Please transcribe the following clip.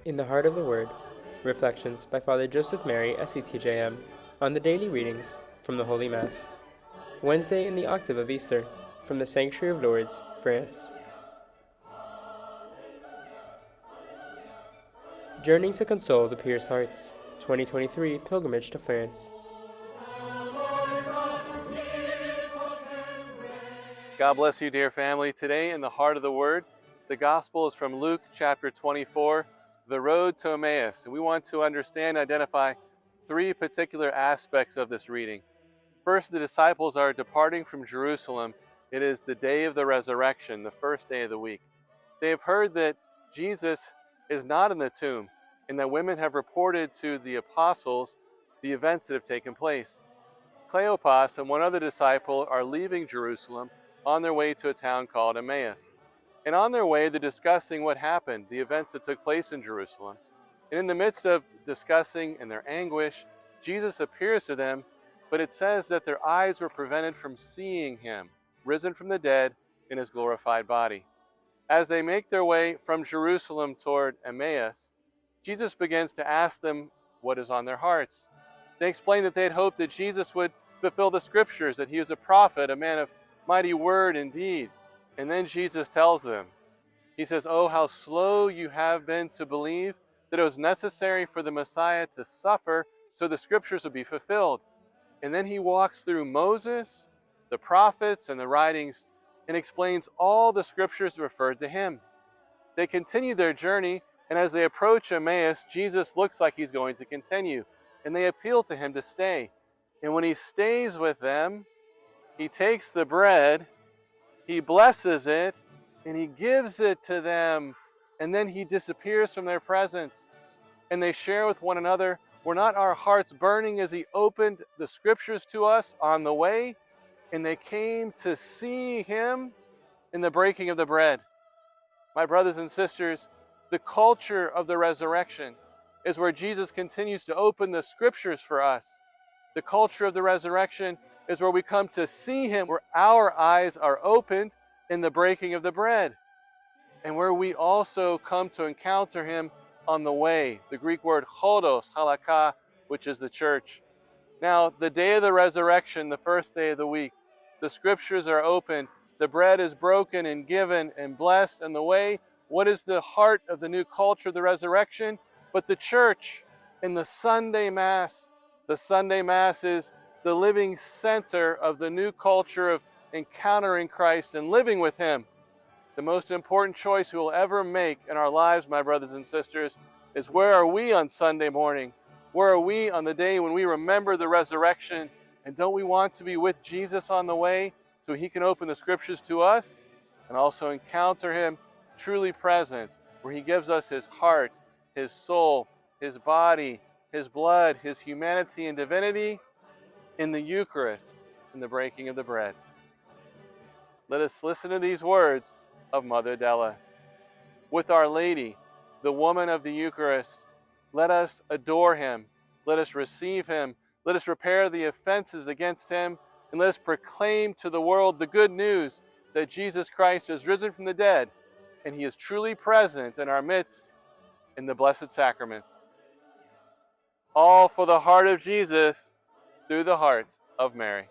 In the Heart of the Word, Reflections by Father Joseph Mary, SCTJM, on the daily readings from the Holy Mass. Wednesday in the Octave of Easter, from the Sanctuary of Lourdes, France. Journeying to Console the Pierced Hearts, 2023 Pilgrimage to France. God bless you, dear family. Today in the Heart of the Word, the Gospel is from Luke chapter 24, the road to Emmaus. And we want to understand and identify three particular aspects of this reading. First, the disciples are departing from Jerusalem. It is the day of the resurrection, the first day of the week. They have heard that Jesus is not in the tomb and that women have reported to the apostles the events that have taken place. Cleopas and one other disciple are leaving Jerusalem on their way to a town called Emmaus. And on their way, they're discussing what happened, the events that took place in Jerusalem. And in the midst of discussing and their anguish, Jesus appears to them, but it says that their eyes were prevented from seeing him, risen from the dead in his glorified body. As they make their way from Jerusalem toward Emmaus, Jesus begins to ask them what is on their hearts. They explain that they had hoped that Jesus would fulfill the scriptures, that he was a prophet, a man of mighty word and deed. And then Jesus tells them, he says, "Oh, how slow you have been to believe that it was necessary for the Messiah to suffer so the scriptures would be fulfilled." And then he walks through Moses, the prophets, and the writings and explains all the scriptures referred to him. They continue their journey, and as they approach Emmaus, Jesus looks like he's going to continue, and they appeal to him to stay. And when he stays with them, he takes the bread, he blesses it, and he gives it to them, and then he disappears from their presence. And they share with one another, were not our hearts burning as he opened the scriptures to us on the way? And they came to see him in the breaking of the bread. My brothers and sisters, the culture of the resurrection is where Jesus continues to open the scriptures for us. The culture of the resurrection is where we come to see him, where our eyes are opened in the breaking of the bread, and where we also come to encounter him on the way. The Greek word hodos, halakha, which is the church. Now, the day of the resurrection, the first day of the week, the scriptures are opened, the bread is broken and given and blessed, and the way, what is the heart of the new culture of the resurrection? But the church in the Sunday Mass. The Sunday Mass is the living center of the new culture of encountering Christ and living with him. The most important choice we will ever make in our lives, my brothers and sisters, is where are we on Sunday morning? Where are we on the day when we remember the resurrection? And don't we want to be with Jesus on the way so he can open the scriptures to us and also encounter him truly present, where he gives us his heart, his soul, his body, his blood, his humanity and divinity in the Eucharist, in the breaking of the bread. Let us listen to these words of Mother Della. With Our Lady, the woman of the Eucharist, let us adore him, let us receive him, let us repair the offenses against him, and let us proclaim to the world the good news that Jesus Christ is risen from the dead, and he is truly present in our midst in the Blessed Sacrament. All for the heart of Jesus, through the heart of Mary.